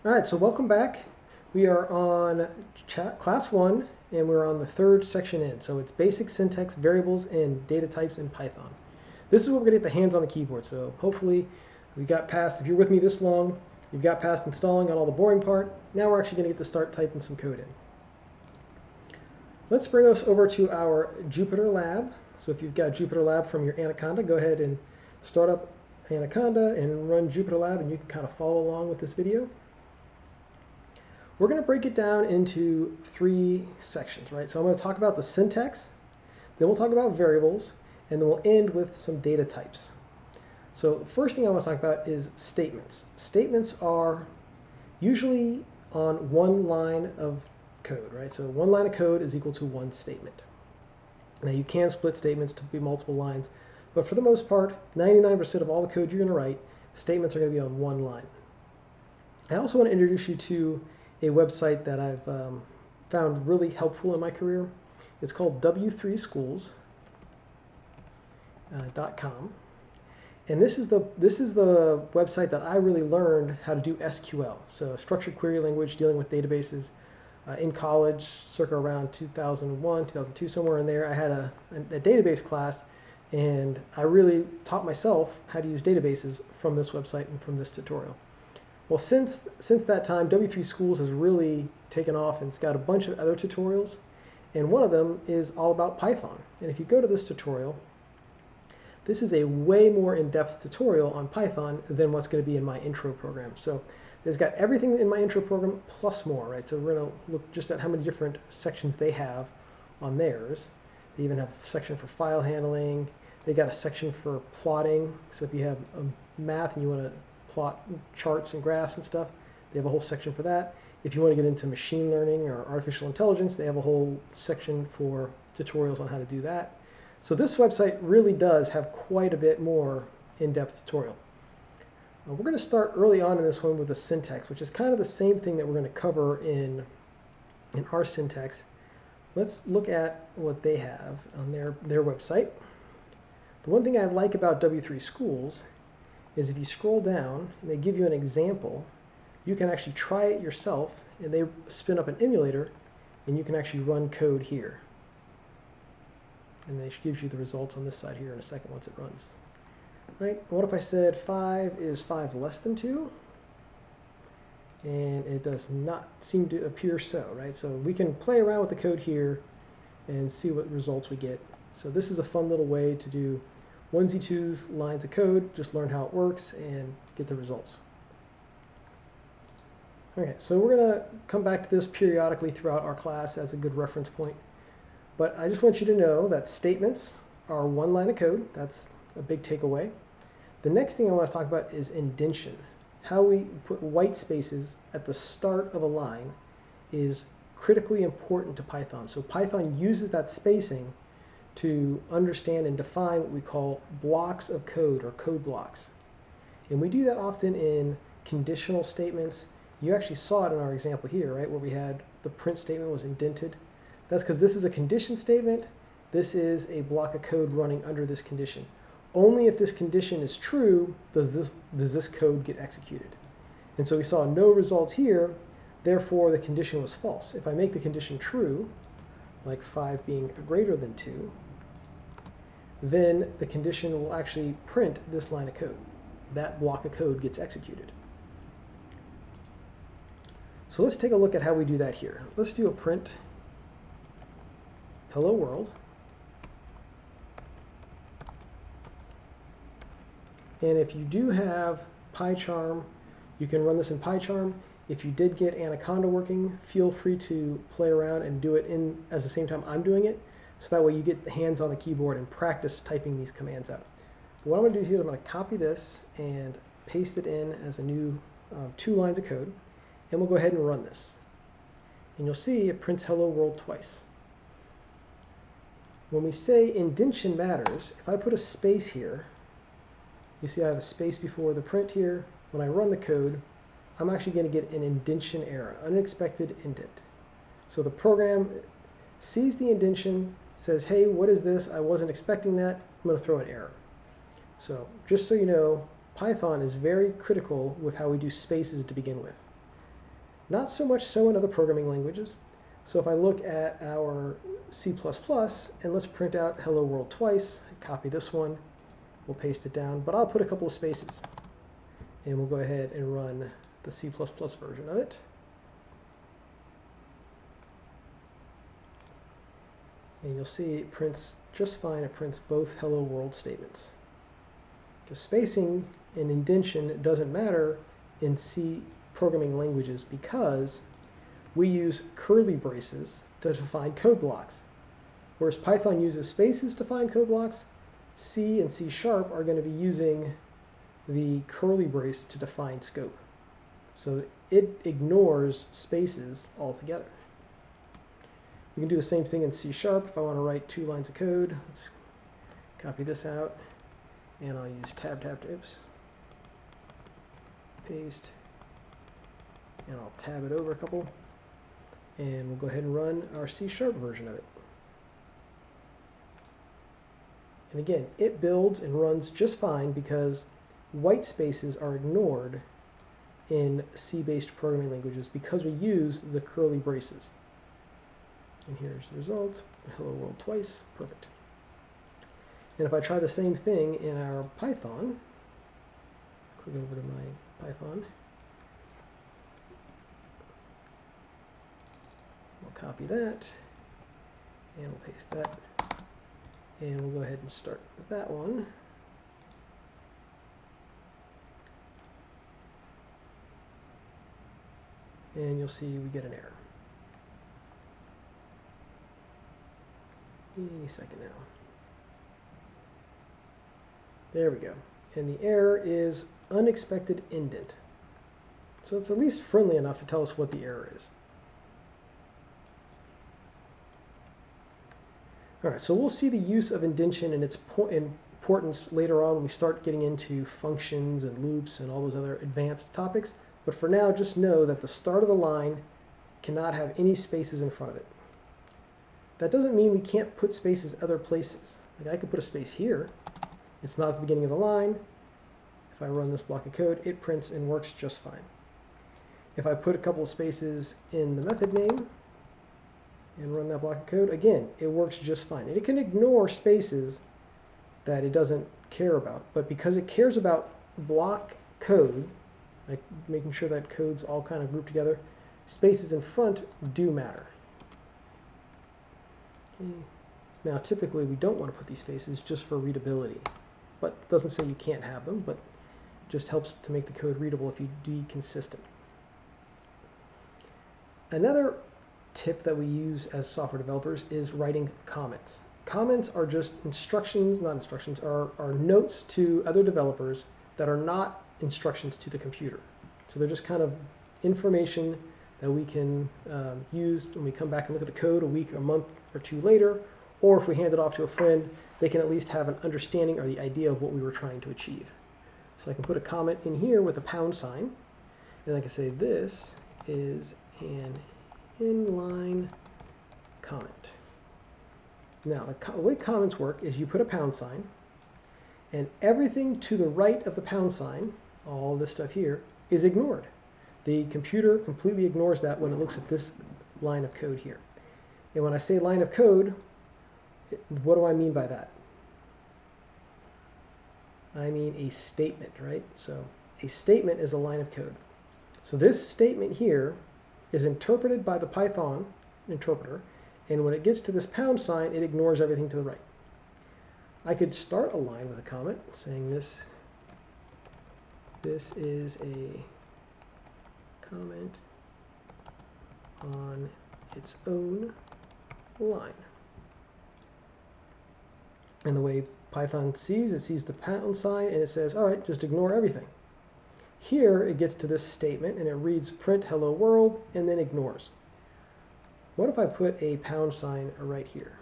All right, so welcome back. We are on class 1 and we're on the third section in. So it's basic syntax, variables, and data types in Python. This is what we're going to get the hands on the keyboard. So hopefully we got past, if you're with me this long, you've got past installing on all the boring part. Now we're actually going to get to start typing some code in. Let's bring us over to our Jupyter Lab. So if you've got Jupyter Lab from your Anaconda, go ahead and start up Anaconda and run Jupyter Lab, and you can kind of follow along with this video. We're going to break it down into 3 sections, right? So I'm going to talk about the syntax, then we'll talk about variables, and then we'll end with some data types. So the first thing I want to talk about is statements. Statements are usually on one line of code, right? So one line of code is equal to one statement. Now you can split statements to be multiple lines, but for the most part, 99% of all the code you're going to write, statements are going to be on one line. I also want to introduce you to a website that I've found really helpful in my career. It's called w3schools.com. And this is the website that I really learned how to do SQL, so structured query language dealing with databases. In college, circa around 2001, 2002, somewhere in there, I had a database class, and I really taught myself how to use databases from this website and from this tutorial. Well, since that time, W3 Schools has really taken off, and it's got a bunch of other tutorials, and one of them is all about Python. And if you go to this tutorial, this is a way more in-depth tutorial on Python than what's going to be in my intro program. So it's got everything in my intro program plus more, right? So we're going to look just at how many different sections they have on theirs. They even have a section for file handling. They got a section for plotting. So if you have math and you want to plot charts and graphs and stuff, they have a whole section for that. If you want to get into machine learning or artificial intelligence, they have a whole section for tutorials on how to do that. So this website really does have quite a bit more in-depth tutorial. We're going to start early on in this one with the syntax, which is kind of the same thing that we're going to cover in our syntax. Let's look at what they have on their website. The one thing I like about W3 Schools is if you scroll down and they give you an example, you can actually try it yourself, and they spin up an emulator, and you can actually run code here. And they gives you the results on this side here in a second once it runs. Right? What if I said 5 is 5 less than 2? And it does not seem to appear so, right? So we can play around with the code here and see what results we get. So this is a fun little way to do onesie twos lines of code, just learn how it works and get the results. Okay, so we're going to come back to this periodically throughout our class as a good reference point. But I just want you to know that statements are one line of code. That's a big takeaway. The next thing I want to talk about is indentation. How we put white spaces at the start of a line is critically important to Python. So Python uses that spacing to understand and define what we call blocks of code or code blocks. And we do that often in conditional statements. You actually saw it in our example here, right, where we had the print statement was indented. That's because this is a condition statement. This is a block of code running under this condition. Only if this condition is true does this code get executed. And so we saw no results here, therefore the condition was false. If I make the condition true, like 5 being greater than 2, then the condition will actually print this line of code. That block of code gets executed. So let's take a look at how we do that here. Let's do a print hello world. And if you do have PyCharm, you can run this in PyCharm. If you did get Anaconda working, feel free to play around and do it in at the same time I'm doing it, so that way you get the hands on the keyboard and practice typing these commands out. But what I'm going to do here is I'm going to copy this and paste it in as a new 2 lines of code, and we'll go ahead and run this. And you'll see it prints hello world twice. When we say indentation matters, if I put a space here, you see I have a space before the print here. When I run the code, I'm actually going to get an indentation error, unexpected indent. So the program sees the indentation, says, hey, what is this? I wasn't expecting that. I'm going to throw an error. So just so you know, Python is very critical with how we do spaces to begin with. Not so much so in other programming languages. So if I look at our C++ and let's print out hello world twice, copy this one, we'll paste it down, but I'll put a couple of spaces and we'll go ahead and run the C++ version of it. And you'll see it prints just fine. It prints both hello world statements. The spacing and indentation doesn't matter in C programming languages because we use curly braces to define code blocks. Whereas Python uses spaces to define code blocks, C and C# are going to be using the curly brace to define scope. So it ignores spaces altogether. You can do the same thing in C#. If I want to write 2 lines of code, let's copy this out, and I'll use oops, paste, and I'll tab it over a couple, and we'll go ahead and run our C# version of it. And again, it builds and runs just fine because white spaces are ignored in C-based programming languages because we use the curly braces. And here's the result, hello world twice, perfect. And if I try the same thing in our Python, click over to my Python, we'll copy that, and we'll paste that, and we'll go ahead and start with that one. And you'll see we get an error. Any second now. There we go. And the error is unexpected indent. So it's at least friendly enough to tell us what the error is. All right, so we'll see the use of indentation and its importance later on when we start getting into functions and loops and all those other advanced topics. But for now, just know that the start of the line cannot have any spaces in front of it. That doesn't mean we can't put spaces other places. Like I could put a space here. It's not at the beginning of the line. If I run this block of code, it prints and works just fine. If I put a couple of spaces in the method name and run that block of code, again, it works just fine. And it can ignore spaces that it doesn't care about. But because it cares about block code, like making sure that code's all kind of grouped together, spaces in front do matter. Okay. Now, typically, we don't want to put these spaces just for readability, but it doesn't say you can't have them, but just helps to make the code readable if you be consistent. Another tip that we use as software developers is writing comments. Comments are just instructions, not instructions, are notes to other developers that are not instructions to the computer. So they're just kind of information that we can use when we come back and look at the code a week, a month, or 2 later, or if we hand it off to a friend, they can at least have an understanding or the idea of what we were trying to achieve. So I can put a comment in here with a £, and I can say this is an inline comment. Now, the way comments work is you put a £, and everything to the right of the £, all this stuff here, is ignored. The computer completely ignores that when it looks at this line of code here. And when I say line of code, what do I mean by that? I mean a statement, right? So a statement is a line of code. So this statement here is interpreted by the Python interpreter, and when it gets to this £, it ignores everything to the right. I could start a line with a comment saying this is a comment on its own line. And the way Python sees, it sees the pound sign and it says, all right, just ignore everything. Here it gets to this statement and it reads print hello world and then ignores. What if I put a £, right here?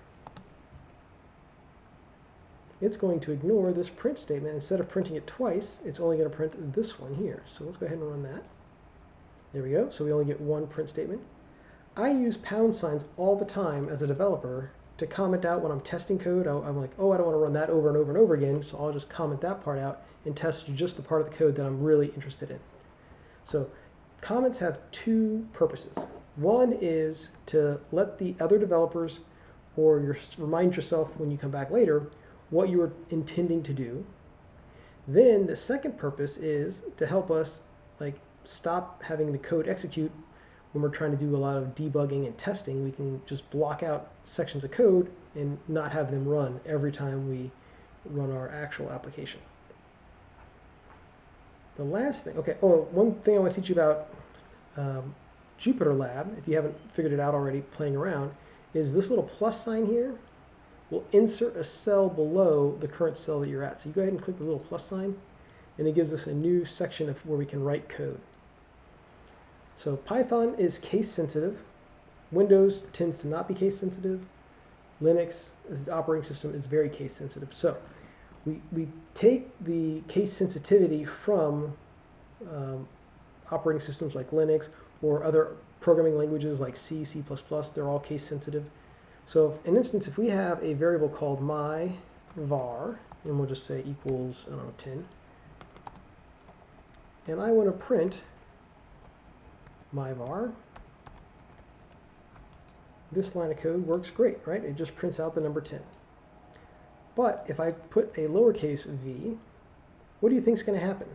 It's going to ignore this print statement. Instead of printing it twice, it's only going to print this one here. So let's go ahead and run that. There we go. So we only get one print statement. I use £signs all the time as a developer to comment out when I'm testing code. I'm like, oh, I don't want to run that over and over and over again, so I'll just comment that part out and test just the part of the code that I'm really interested in. So comments have two purposes. One is to let the other developers or remind yourself when you come back later what you were intending to do. Then the second purpose is to help us stop having the code execute when we're trying to do a lot of debugging and testing. We can just block out sections of code and not have them run every time we run our actual application. The last thing, okay, one thing I want to teach you about Jupyter Lab, if you haven't figured it out already playing around, is this little plus sign here will insert a cell below the current cell that you're at. So you go ahead and click the little plus sign, and it gives us a new section of where we can write code. So Python is case sensitive. Windows tends to not be case sensitive. Linux as the operating system is very case sensitive. So we take the case sensitivity from operating systems like Linux or other programming languages like C, C++, they're all case sensitive. So in instance, if we have a variable called myVar, and we'll just say equals, I don't know, 10, and I want to print myVar, this line of code works great, right? It just prints out the number 10. But if I put a lowercase v, what do you think is going to happen?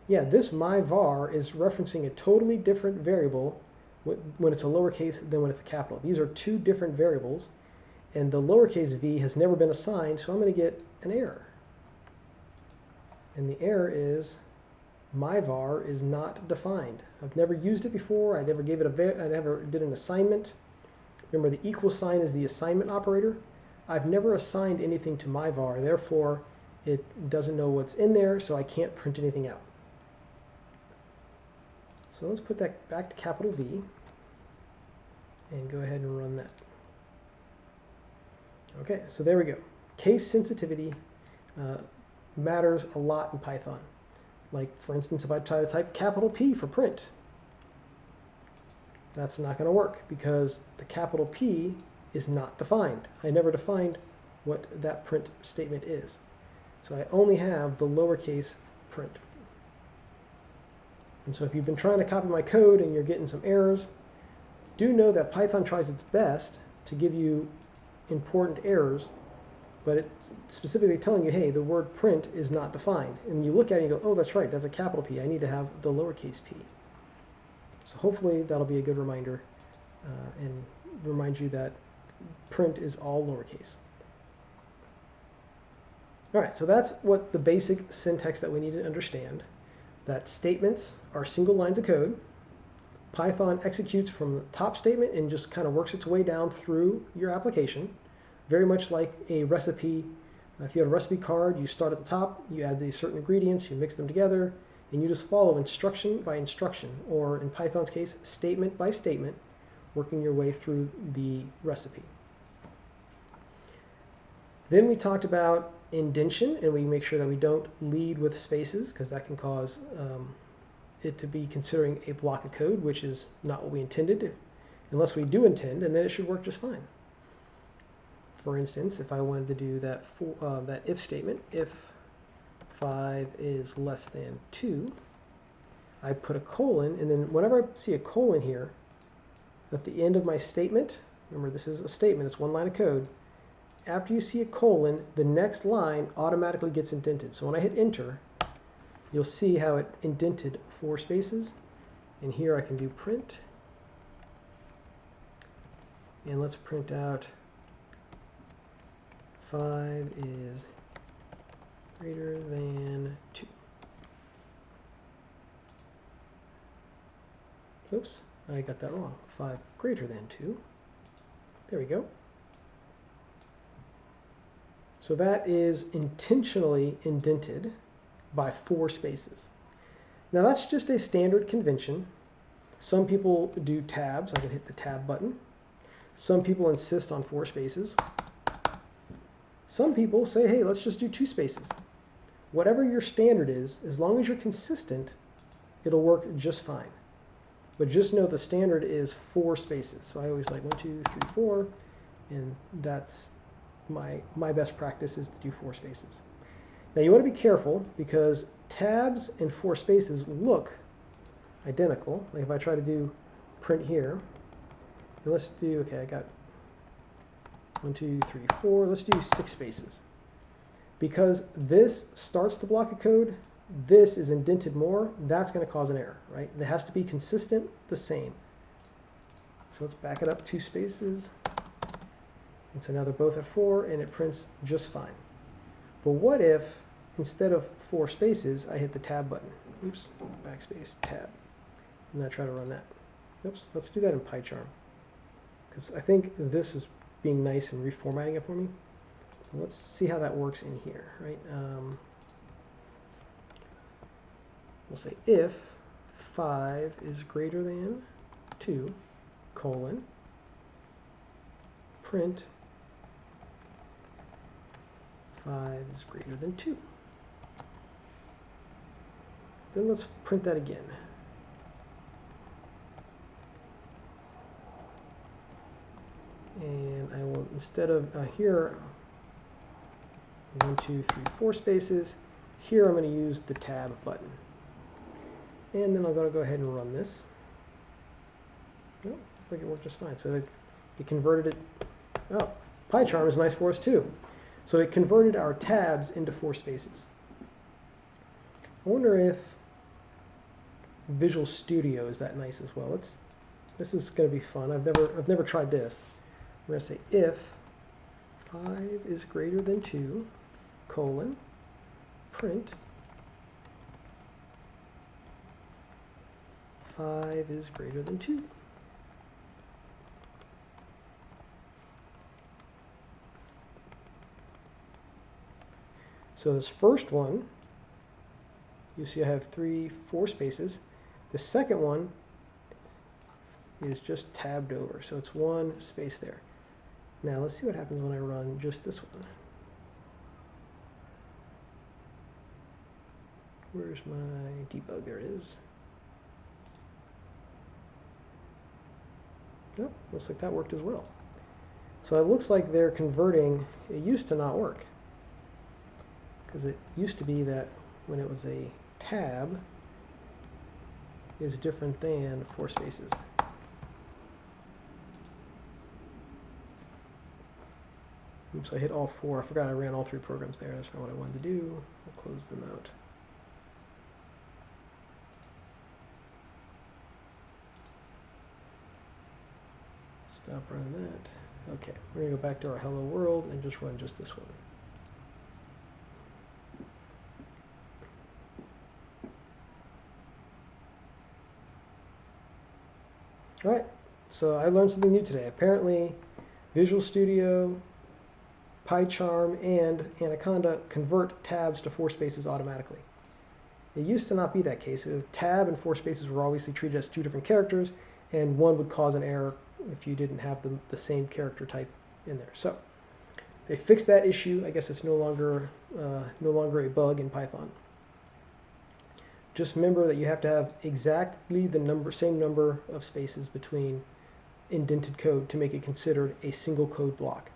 Yeah, this myVar is referencing a totally different variable when it's a lowercase than when it's a capital. These are two different variables, and the lowercase v has never been assigned, so I'm going to get an error. And the error is myVar is not defined. I've never used it before. I never gave it I never did an assignment. Remember, the equal sign is the assignment operator. I've never assigned anything to myVar, therefore it doesn't know what's in there, so I can't print anything out. So let's put that back to capital V and go ahead and run that. Okay, so there we go. Case sensitivity matters a lot in Python. Like, for instance, if I try to type capital P for print, that's not going to work because the capital P is not defined. I never defined what that print statement is. So I only have the lowercase print. And so if you've been trying to copy my code and you're getting some errors, do know that Python tries its best to give you important errors, but it's specifically telling you, hey, the word print is not defined. And you look at it and you go, oh, that's right, that's a capital P. I need to have the lowercase p. So hopefully that'll be a good reminder and remind you that print is all lowercase. All right, so that's what the basic syntax that we need to understand. That statements are single lines of code. Python executes from the top statement and just kind of works its way down through your application, very much like a recipe. If you have a recipe card, you start at the top, you add these certain ingredients, you mix them together, and you just follow instruction by instruction, or in Python's case, statement by statement, working your way through the recipe. Then we talked about indentation, and we make sure that we don't lead with spaces because that can cause it to be considering a block of code, which is not what we intended, unless we do intend, and then it should work just fine. For instance, if I wanted to do that that if statement, if 5 is less than 2, I put a colon, and then whenever I see a colon here at the end of my statement, remember this is a statement, it's one line of code, after you see a colon, the next line automatically gets indented. So when I hit enter, you'll see how it indented 4 spaces. And here I can do print. And let's print out 5 is greater than 2. Oops, I got that wrong. 5 greater than 2. There we go. So that is intentionally indented by 4 spaces. Now that's just a standard convention. Some people do tabs. I can hit the tab button. Some people insist on 4 spaces. Some people say, hey, let's just do 2 spaces. Whatever your standard is, as long as you're consistent, it'll work just fine. But just know the standard is 4 spaces. So I always like 1, 2, 3, 4, and that's my best practice is to do 4 spaces. Now you want to be careful because tabs and 4 spaces look identical. Like if I try to do print here, and let's do, okay, I got 1, 2, 3, 4, let's do 6 spaces. Because this starts the block of code, this is indented more, that's going to cause an error, right? It has to be consistent, the same. So let's back it up 2 spaces. And so now they're both at 4 and it prints just fine. But what if instead of 4 spaces, I hit the tab button? Oops, backspace, tab. And I try to run that. Oops, let's do that in PyCharm. Because I think this is being nice and reformatting it for me. Let's see how that works in here, right? We'll say if 5 is greater than 2, colon, print 5 is greater than 2. Then let's print that again. And I will, instead of here, 1, 2, 3, 4 spaces, here I'm going to use the tab button. And then I'm going to go ahead and run this. Nope, I think it worked just fine. So it converted it. Oh, PyCharm is nice for us too. So it converted our tabs into 4 spaces. I wonder if Visual Studio is that nice as well. This is going to be fun. I've never tried this. We're going to say if 5 is greater than 2, colon, print 5 is greater than 2. So this first one, you see I have 3, 4 spaces. The second one is just tabbed over, so it's 1 space there. Now let's see what happens when I run just this one. Where's my debug? There it is. Nope, looks like that worked as well. So it looks like they're converting. It used to not work, because it used to be that when it was a tab is different than 4 spaces. Oops, I hit all 4. I forgot I ran all 3 programs there. That's not what I wanted to do. I'll close them out. Stop running that. Okay, we're going to go back to our hello world and just run just this one. All right, so I learned something new today. Apparently, Visual Studio, PyCharm, and Anaconda convert tabs to 4 spaces automatically. It used to not be that case. Tab and 4 spaces were obviously treated as 2 different characters, and one would cause an error if you didn't have the same character type in there. So they fixed that issue. I guess it's no longer a bug in Python. Just remember that you have to have exactly the same number of spaces between indented code to make it considered a single code block.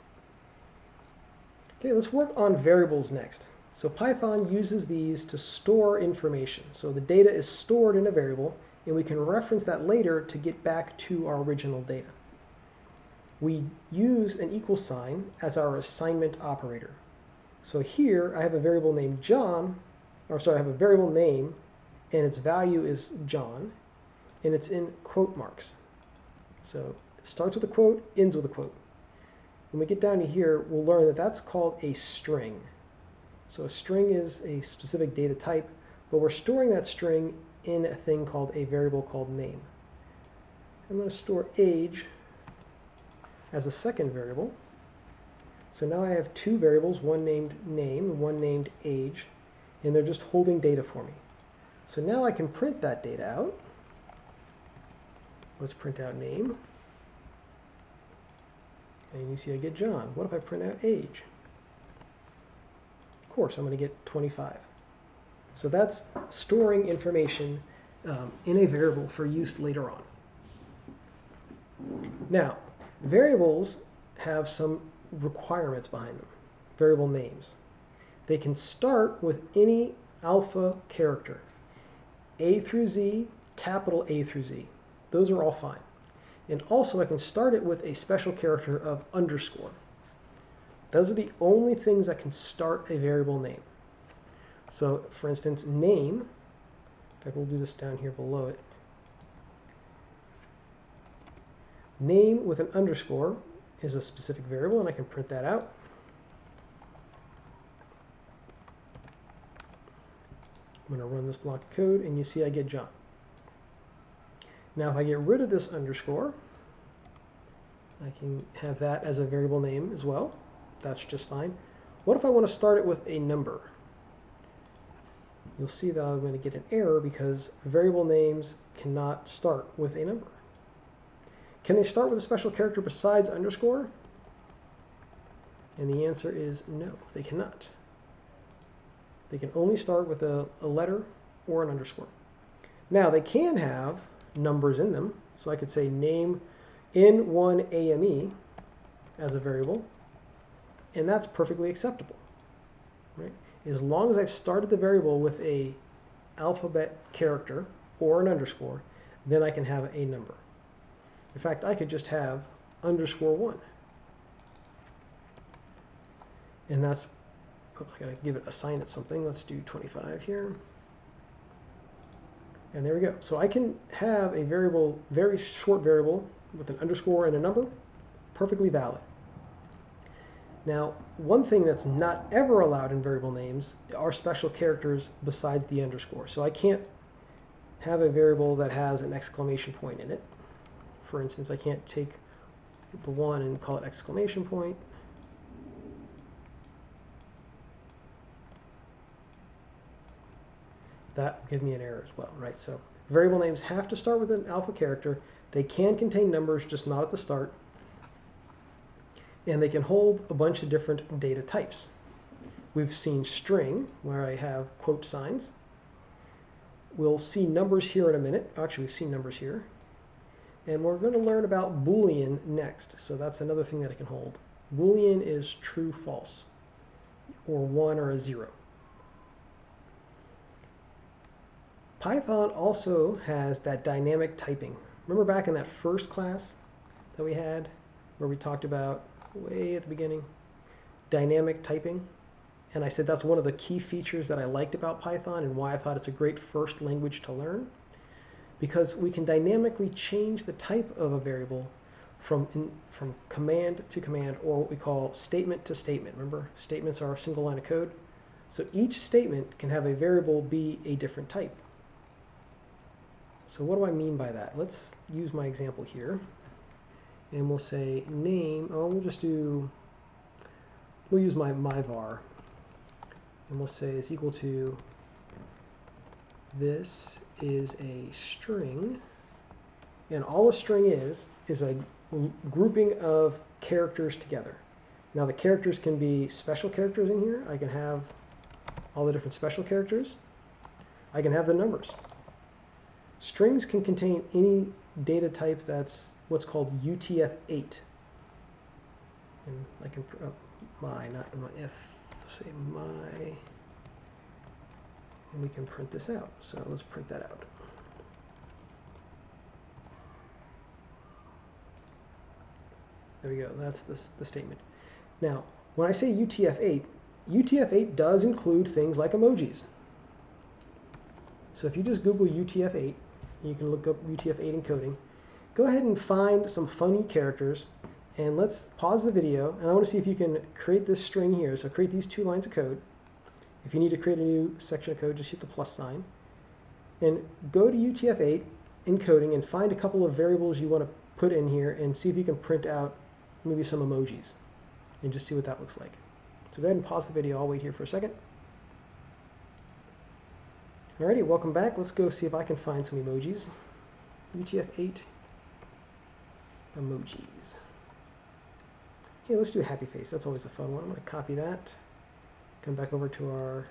Okay, let's work on variables next. So Python uses these to store information. So the data is stored in a variable, and we can reference that later to get back to our original data. We use an equal sign as our assignment operator. So here I have a variable named John, or sorry, I have a variable name, and its value is John, and it's in quote marks. So it starts with a quote, ends with a quote. When we get down to here, we'll learn that that's called a string. So a string is a specific data type, but we're storing that string in a thing called a variable called name. I'm going to store age as a second variable. So now I have 2 variables, one named name and one named age, and they're just holding data for me. So now I can print that data out. Let's print out name. And you see I get John. What if I print out age? Of course, I'm going to get 25. So that's storing information in a variable for use later on. Now, variables have some requirements behind them, variable names. They can start with any alpha character. A through Z, capital A through Z. Those are all fine. And also I can start it with a special character of underscore. Those are the only things that can start a variable name. So for instance, name, in fact we'll do this down here below it. Name with an underscore is a specific variable, and I can print that out. I'm going to run this block of code, and you see I get John. Now if I get rid of this underscore, I can have that as a variable name as well. That's just fine. What if I want to start it with a number? You'll see that I'm going to get an error because variable names cannot start with a number. Can they start with a special character besides underscore? And the answer is no, they cannot. They can only start with a letter or an underscore. Now they can have numbers in them, so I could say name N1AME as a variable, and that's perfectly acceptable, right? As long as I've started the variable with a alphabet character or an underscore, then I can have a number. In fact, I could just have underscore 1. And that's, oops, I gotta give it, assign it something. Let's do 25 here. And there we go. So I can have a variable, very short variable with an underscore and a number, perfectly valid. Now, one thing that's not ever allowed in variable names are special characters besides the underscore. So I can't have a variable that has an exclamation point in it. For instance, I can't take the 1 and call it exclamation point. That will give me an error as well, right? So variable names have to start with an alpha character. They can contain numbers, just not at the start. And they can hold a bunch of different data types. We've seen string, where I have quote signs. We'll see numbers here in a minute. Actually, we've seen numbers here. And we're going to learn about Boolean next. So that's another thing that it can hold. Boolean is true, false, or 1 or a 0. Python also has that dynamic typing. Remember back in that first class that we had, where we talked about, way at the beginning, dynamic typing? And I said that's one of the key features that I liked about Python and why I thought it's a great first language to learn. Because we can dynamically change the type of a variable from command to command, or what we call statement to statement. Remember, statements are a single line of code. So each statement can have a variable be a different type. So what do I mean by that? Let's use my example here. And we'll say name, we'll use my var. And we'll say it's equal to, this is a string. And all a string is a grouping of characters together. Now the characters can be special characters in here. I can have all the different special characters. I can have the numbers. Strings can contain any data type that's what's called UTF-8. And I can, not my if, say my, and we can print this out. So let's print that out. There we go, that's the statement. Now, when I say UTF-8, UTF-8 does include things like emojis. So if you just Google UTF-8, you can look up UTF-8 encoding. Go ahead and find some funny characters, and let's pause the video, and I want to see if you can create this string here. So create these 2 lines of code. If you need to create a new section of code, just hit the plus sign. And go to UTF-8 encoding and find a couple of variables you want to put in here and see if you can print out maybe some emojis and just see what that looks like. So go ahead and pause the video. I'll wait here for a second. Alrighty, welcome back. Let's go see if I can find some emojis. UTF-8 emojis. Okay, let's do a happy face. That's always a fun one. I'm going to copy that. Come back over to our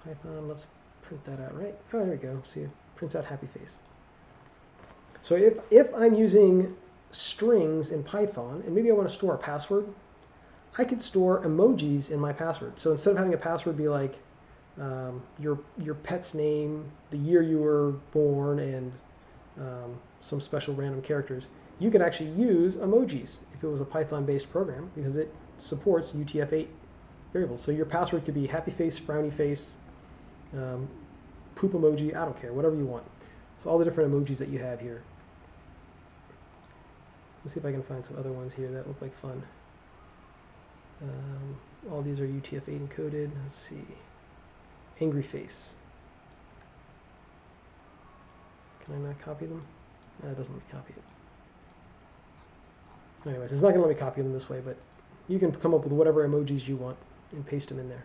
Python. Let's print that out, right? Oh, there we go. See, it prints out happy face. So if I'm using strings in Python, and maybe I want to store a password, I could store emojis in my password. So instead of having a password be like your pet's name, the year you were born, and some special random characters, you could actually use emojis if it was a Python-based program because it supports UTF-8 variables. So your password could be happy face, frowny face, poop emoji, I don't care, whatever you want. So all the different emojis that you have here. Let's see if I can find some other ones here that look like fun. All these are UTF-8 encoded. Let's see. Angry face. Can I not copy them? No, it doesn't let me copy it. Anyways, it's not going to let me copy them this way, but you can come up with whatever emojis you want and paste them in there.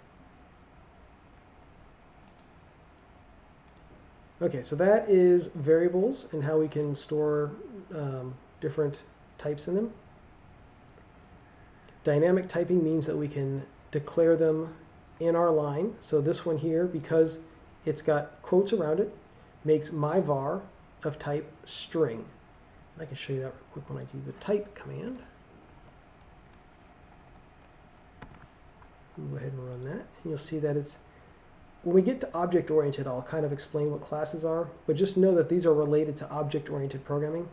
Okay, so that is variables and how we can store different types in them. Dynamic typing means that we can declare them in our line. So this one here, because it's got quotes around it, makes my var of type string. I can show you that real quick when I do the type command. Go ahead and run that, and you'll see that it's, when we get to object-oriented, I'll kind of explain what classes are, but just know that these are related to object-oriented programming.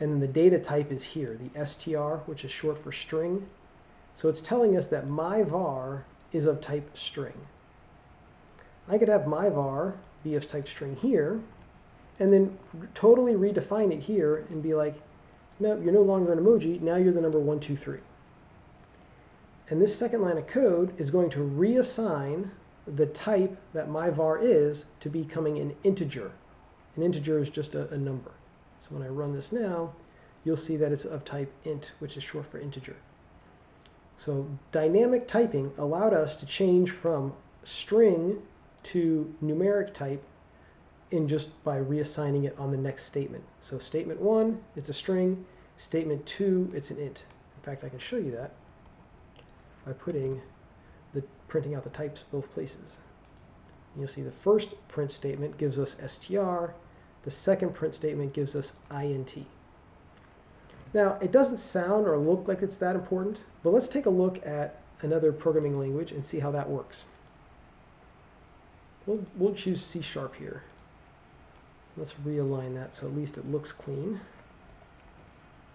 And then the data type is here, the str, which is short for string. So it's telling us that my var is of type string. I could have my var be of type string here, and then totally redefine it here and be like, no, you're no longer an emoji, now you're the number 1, 2, 3. And this second line of code is going to reassign the type that my var is to becoming an integer. An integer is just a number. So when I run this now, you'll see that it's of type int, which is short for integer. So dynamic typing allowed us to change from string to numeric type in just by reassigning it on the next statement. So statement 1, it's a string. Statement 2, it's an int. In fact, I can show you that by printing out the types both places. You'll see the first print statement gives us str. The second print statement gives us int. Now, it doesn't sound or look like it's that important, but let's take a look at another programming language and see how that works. We'll choose C# here. Let's realign that so at least it looks clean.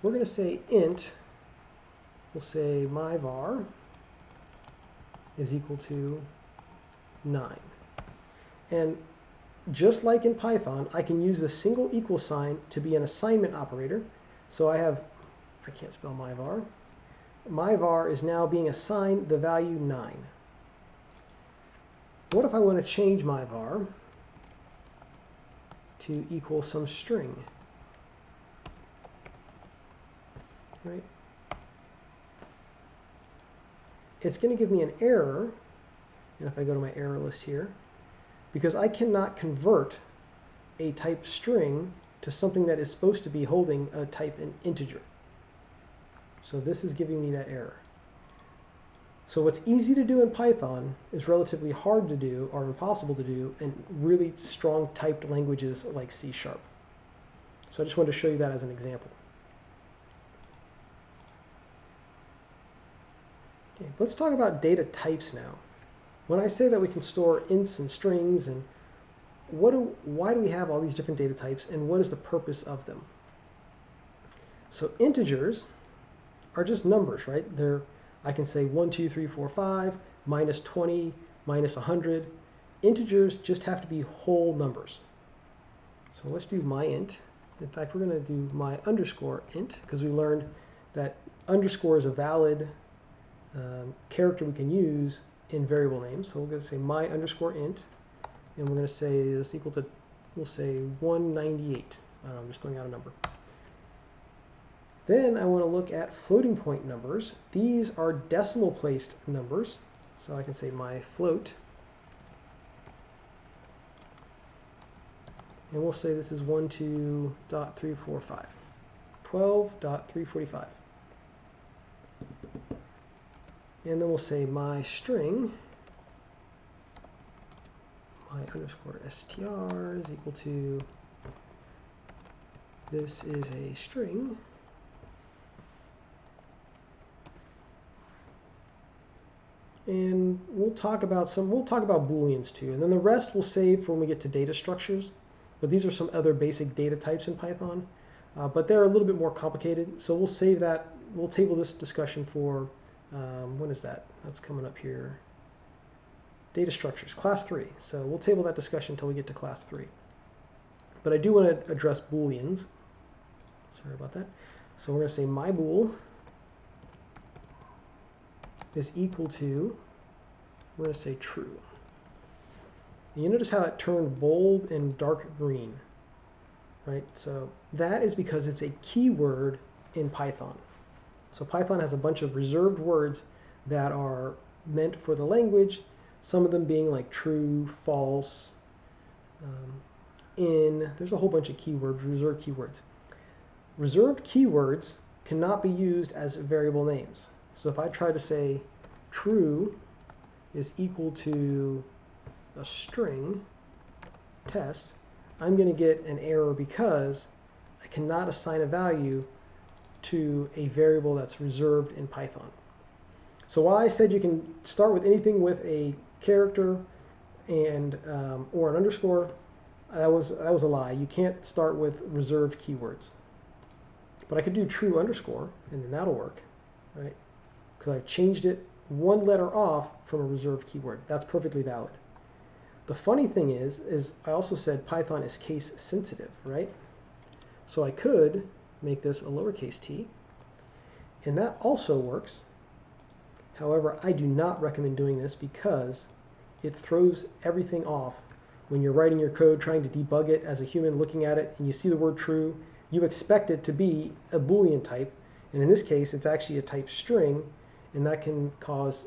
We're going to say int. We'll say my var is equal to 9. And just like in Python, I can use the single equal sign to be an assignment operator. So I can't spell my var. My var is now being assigned the value 9. What if I want to change my var to equal some string? Right? It's going to give me an error, and if I go to my error list here, because I cannot convert a type string to something that is supposed to be holding a type an integer. So this is giving me that error. So what's easy to do in Python is relatively hard to do or impossible to do in really strong typed languages like C#. So I just wanted to show you that as an example. Okay, let's talk about data types now. When I say that we can store ints and strings, and why do we have all these different data types, and what is the purpose of them? So integers are just numbers, right? I can say 1, 2, 3, 4, 5, minus 20, minus 100. Integers just have to be whole numbers. So let's do my int. In fact, we're going to do my underscore int because we learned that underscore is a valid character we can use in variable names. So we're going to say my underscore int, and we're going to say this equal to, we'll say 198. I'm just throwing out a number. Then I want to look at floating point numbers. These are decimal placed numbers. So I can say my float. And we'll say this is 12.345. 12.345. And then we'll say my string, my underscore str is equal to, this is a string, and we'll talk about Booleans too, and then the rest we'll save for when we get to data structures. But these are some other basic data types in Python, but they're a little bit more complicated. So we'll save that. We'll table this discussion for when is that? That's coming up here. Data structures, class 3. So we'll table that discussion until we get to class 3. But I do want to address Booleans. Sorry about that. So we're going to say my bool is equal to, we're going to say true. And you notice how it turned bold and dark green, right? So that is because it's a keyword in Python. So Python has a bunch of reserved words that are meant for the language, some of them being like true, false, there's a whole bunch of keywords, reserved keywords. Reserved keywords cannot be used as variable names. So if I try to say true is equal to a string test, I'm going to get an error because I cannot assign a value to a variable that's reserved in Python. So while I said you can start with anything with a character and or an underscore, that was a lie. You can't start with reserved keywords. But I could do true underscore, and then that'll work, right? Because I've changed it one letter off from a reserved keyword. That's perfectly valid. The funny thing is I also said Python is case sensitive, right? So I could make this a lowercase t, and that also works. However, I do not recommend doing this because it throws everything off when you're writing your code, trying to debug it as a human looking at it, and you see the word true. You expect it to be a Boolean type, and in this case, it's actually a type string, and that can cause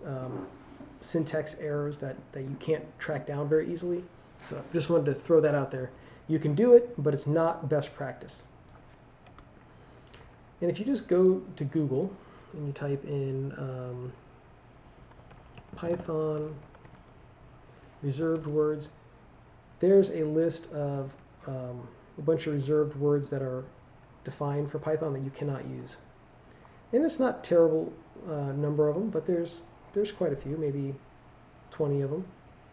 syntax errors that you can't track down very easily. So just wanted to throw that out there. You can do it, but it's not best practice. And if you just go to Google and you type in Python reserved words, there's a list of a bunch of reserved words that are defined for Python that you cannot use. And it's not a terrible number of them, but there's quite a few, maybe 20 of them,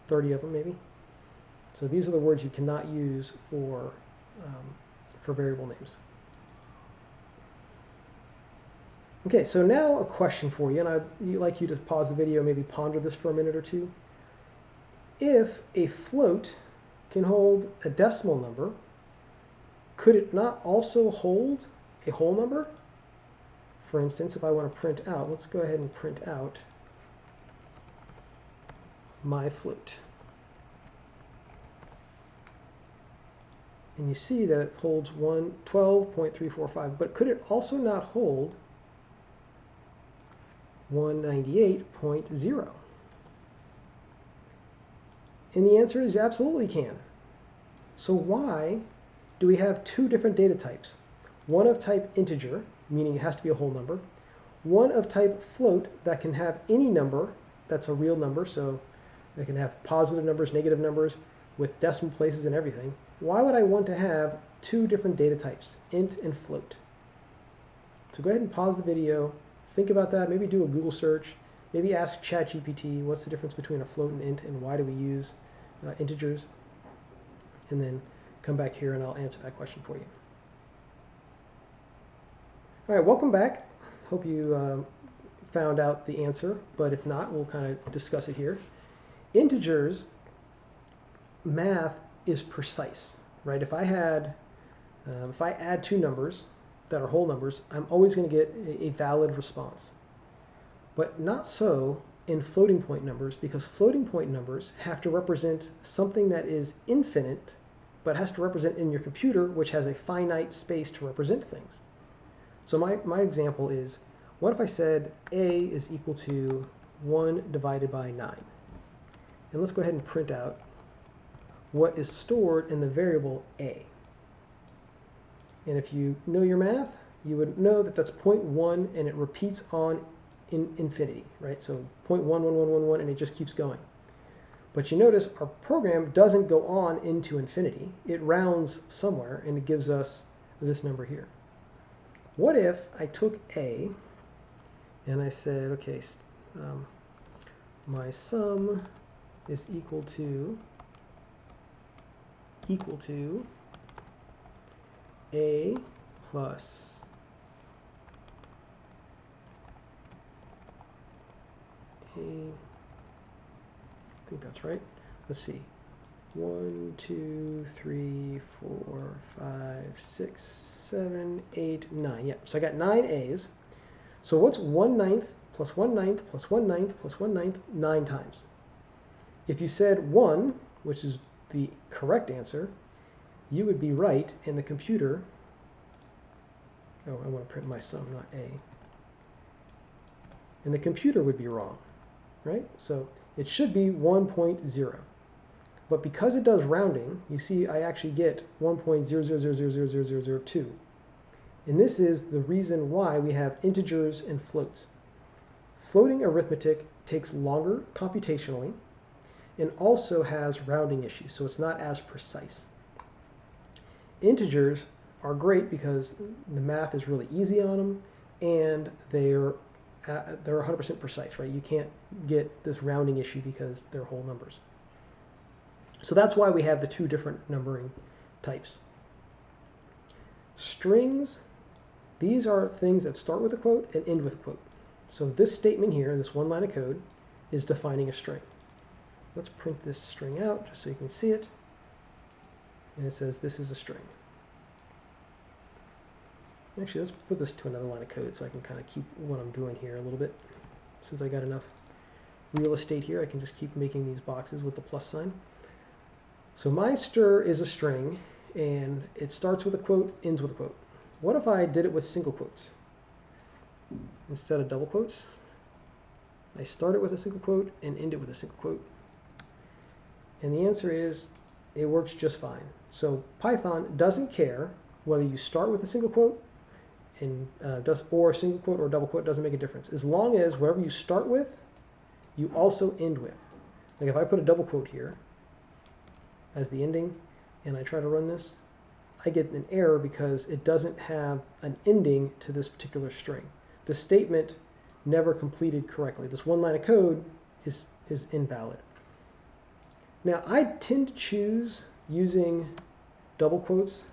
30 of them maybe. So these are the words you cannot use for variable names. Okay, so now a question for you, and I'd like you to pause the video, maybe ponder this for a minute or two. If a float can hold a decimal number, could it not also hold a whole number? For instance, if I want to print out, let's go ahead and print out my float. And you see that it holds 12.345, but could it also not hold 198.0? And the answer is absolutely can. So why do we have two different data types? One of type integer, meaning it has to be a whole number. One of type float that can have any number that's a real number, so it can have positive numbers, negative numbers, with decimal places and everything. Why would I want to have two different data types, int and float? So go ahead and pause the video, think about that, maybe do a Google search, maybe ask ChatGPT what's the difference between a float and int and why do we use integers, and then come back here and I'll answer that question for you. All right, welcome back. Hope you found out the answer, but if not, we'll kind of discuss it here. Integers, math is precise, right? If I add two numbers that are whole numbers, I'm always going to get a valid response. But not so in floating point numbers, because floating point numbers have to represent something that is infinite, but has to represent in your computer, which has a finite space to represent things. So my example is, what if I said a is equal to 1 divided by 9? And let's go ahead and print out what is stored in the variable a. And if you know your math, you would know that that's 0.1 and it repeats on in infinity, right? So 0.11111 and it just keeps going. But you notice our program doesn't go on into infinity. It rounds somewhere and it gives us this number here. What if I took a and I said, okay, my sum is equal to a plus a, I think that's right. Let's see. 1, 2, 3, 4, 5, 6, 7, 8, 9. Yep, so I got 9 A's. So what's 1/9 plus 1/9 plus 1/9 plus 1/9? 9 times. If you said 1, which is the correct answer, you would be right, and the computer, oh, I want to print my sum, not A, and the computer would be wrong, right? So it should be 1.0. But because it does rounding, you see I actually get 1.000000002. And this is the reason why we have integers and floats. Floating arithmetic takes longer computationally and also has rounding issues, so it's not as precise. Integers are great because the math is really easy on them and they're 100% precise, right? You can't get this rounding issue because they're whole numbers. So that's why we have the two different numbering types. Strings, these are things that start with a quote and end with a quote. So this statement here, this one line of code, is defining a string. Let's print this string out just so you can see it. And it says this is a string. Actually, let's put this to another line of code so I can kind of keep what I'm doing here a little bit. Since I got enough real estate here, I can just keep making these boxes with the plus sign. So my str is a string, and it starts with a quote, ends with a quote. What if I did it with single quotes instead of double quotes? I start it with a single quote and end it with a single quote. And the answer is it works just fine. So Python doesn't care whether you start with a single quote and or a single quote or a double quote, doesn't make a difference. As long as wherever you start with, you also end with. Like if I put a double quote here as the ending and I try to run this, I get an error because it doesn't have an ending to this particular string. The statement never completed correctly. This one line of code is invalid. Now I tend to choose using double quotes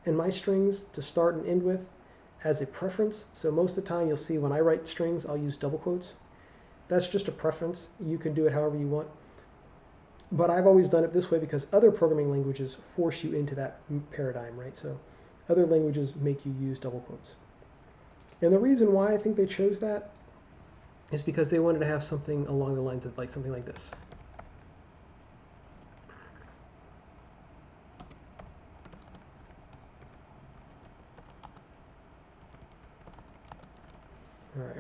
in my strings to start and end with as a preference. So most of the time you'll see when I write strings, I'll use double quotes. That's just a preference. You can do it however you want. But I've always done it this way because other programming languages force you into that paradigm, right? So other languages make you use double quotes. And the reason why I think they chose that is because they wanted to have something along the lines of like something like this. All right,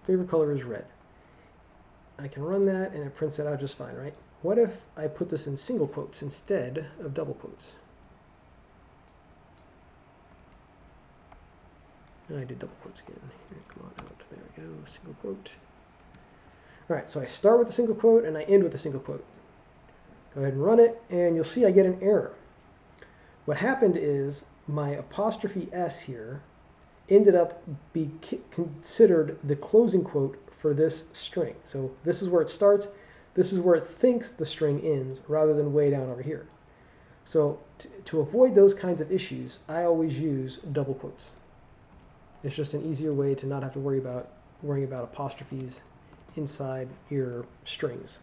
favorite color is red. I can run that and it prints it out just fine, right? What if I put this in single quotes instead of double quotes? I did double quotes again. Here, come on out. There we go, single quote. All right, so I start with a single quote and I end with a single quote. Go ahead and run it, and you'll see I get an error. What happened is my apostrophe S here ended up being considered the closing quote for this string. So this is where it starts. This is where it thinks the string ends rather than way down over here. So to avoid those kinds of issues, I always use double quotes. It's just an easier way to not have to worrying about apostrophes inside your strings.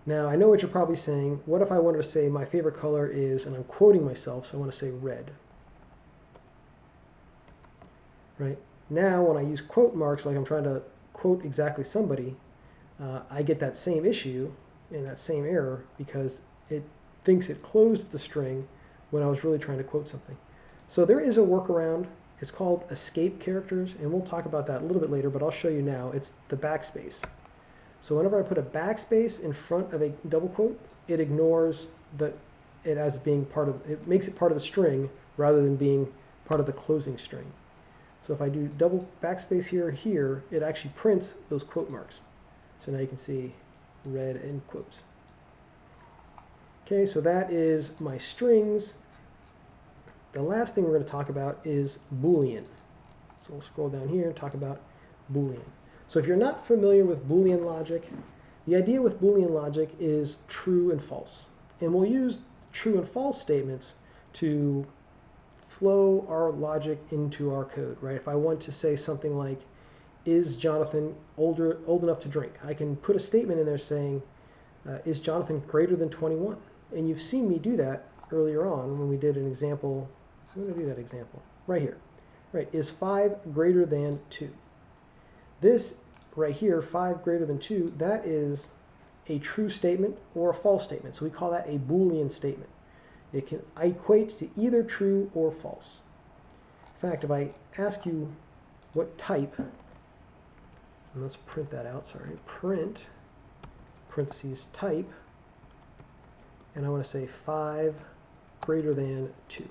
Now I know what you're probably saying. What if I wanted to say my favorite color is, and I'm quoting myself, so I want to say red. Right? Now when I use quote marks, like I'm trying to quote exactly somebody, I get that same issue and that same error because it thinks it closed the string when I was really trying to quote something. So there is a workaround. It's called escape characters, and we'll talk about that a little bit later, but I'll show you now. It's the backspace. So whenever I put a backspace in front of a double quote, it ignores it as being part of, it makes it part of the string rather than being part of the closing string. So if I do double backspace here, it actually prints those quote marks. So now you can see red end quotes. Okay, so that is my strings. The last thing we're going to talk about is Boolean. So we'll scroll down here and talk about Boolean. So if you're not familiar with Boolean logic, the idea with Boolean logic is true and false. And we'll use true and false statements to flow our logic into our code, right? If I want to say something like, is Jonathan old enough to drink? I can put a statement in there saying, is Jonathan greater than 21? And you've seen me do that earlier on when we did an example. I'm going to do that example right here. Right, is 5 greater than 2? This right here, 5 greater than 2, that is a true statement or a false statement. So we call that a Boolean statement. It can equate to either true or false. In fact, if I ask you what type, and let's print that out, sorry, print, parentheses, type, and I want to say 5 greater than 2.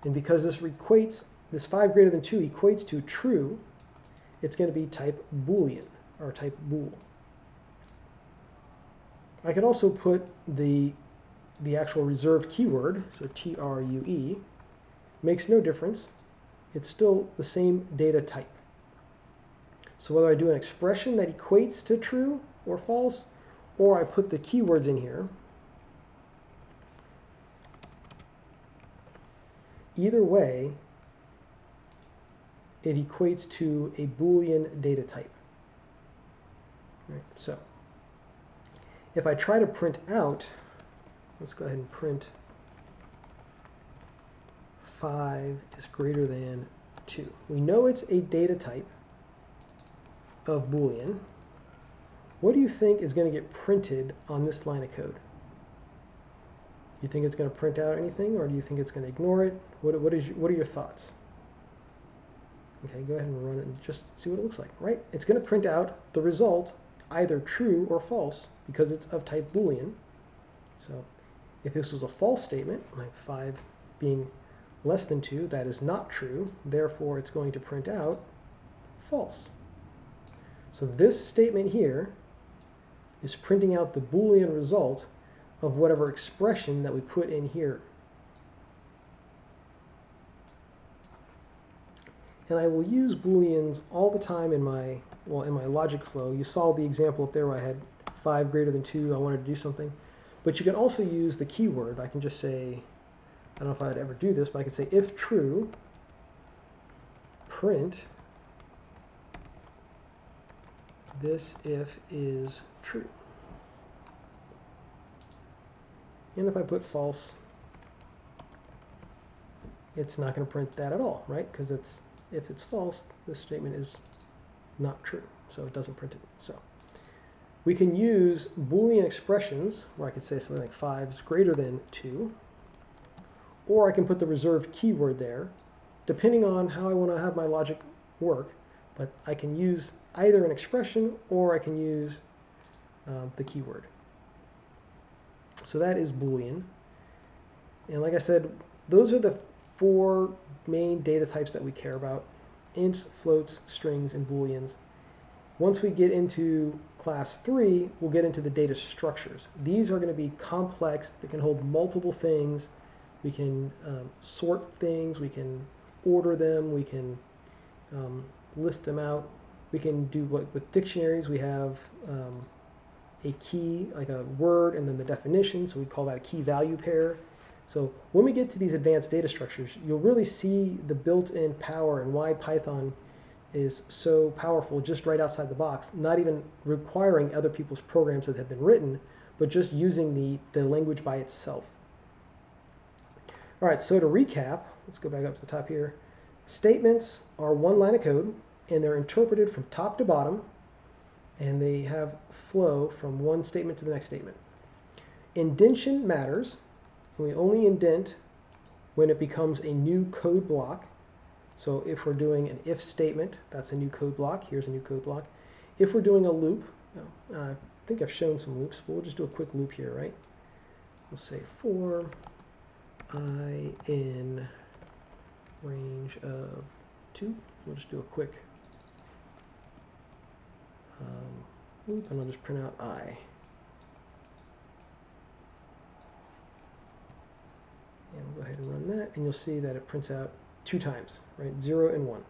And because this 5 greater than 2 equates to true, it's going to be type Boolean, or type bool. I could also put the actual reserved keyword, so TRUE, makes no difference. It's still the same data type. So whether I do an expression that equates to true or false, or I put the keywords in here, either way, it equates to a Boolean data type. Right, so if I try to print out, let's go ahead and print 5 is greater than 2. We know it's a data type of Boolean. What do you think is going to get printed on this line of code? Do you think it's going to print out anything, or do you think it's going to ignore it? What are your thoughts? Okay, go ahead and run it and just see what it looks like, right? It's going to print out the result, either true or false, because it's of type Boolean. So if this was a false statement, like 5 being less than 2, that is not true. Therefore, it's going to print out false. So this statement here is printing out the Boolean result of whatever expression that we put in here. And I will use Booleans all the time in my logic flow. You saw the example up there where I had 5 greater than 2, I wanted to do something. But you can also use the keyword. I can just say, I don't know if I'd ever do this, but I could say if true, print this if is true. And if I put false, it's not going to print that at all, right? Because if it's false, this statement is not true, so it doesn't print it. So we can use Boolean expressions where I could say something like 5 is greater than 2, or I can put the reserved keyword there, depending on how I want to have my logic work. But I can use either an expression or I can use the keyword. So that is Boolean. And like I said, those are the 4 main data types that we care about: ints, floats, strings, and Booleans. Once we get into class 3, we'll get into the data structures. These are going to be complex. They can hold multiple things. We can sort things. We can order them. We can list them out. We can do what with dictionaries. We have a key, like a word, and then the definition. So we call that a key-value pair. So when we get to these advanced data structures, you'll really see the built-in power and why Python is so powerful just right outside the box, not even requiring other people's programs that have been written, but just using the language by itself. All right, so to recap, let's go back up to the top here. Statements are one line of code, and they're interpreted from top to bottom, and they have flow from one statement to the next statement. Indentation matters, and we only indent when it becomes a new code block. So if we're doing an if statement, that's a new code block. Here's a new code block. If we're doing a loop, I think I've shown some loops, but we'll just do a quick loop here, right? We'll say for I in range of 2. We'll just do a quick loop, and I'll just print out I. And we'll go ahead and run that, and you'll see that it prints out 2 times, right? 0 and 1.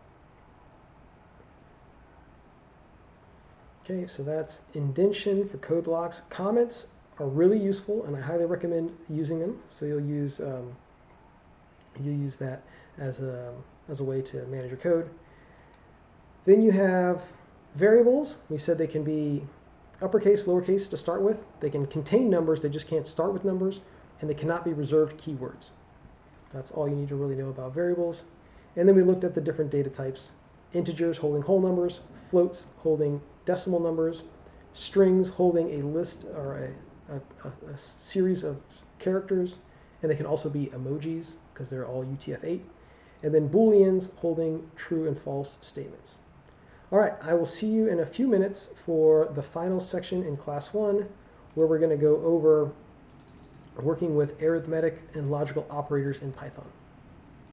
Okay, so that's indentation for code blocks. Comments are really useful, and I highly recommend using them. So you'll use that as a way to manage your code. Then you have variables. We said they can be uppercase, lowercase to start with. They can contain numbers, they just can't start with numbers, and they cannot be reserved keywords. That's all you need to really know about variables. And then we looked at the different data types. Integers holding whole numbers, floats holding decimal numbers, strings holding a list or a series of characters, and they can also be emojis because they're all UTF-8, and then booleans holding true and false statements. All right, I will see you in a few minutes for the final section in class 1, where we're going to go over working with arithmetic and logical operators in Python.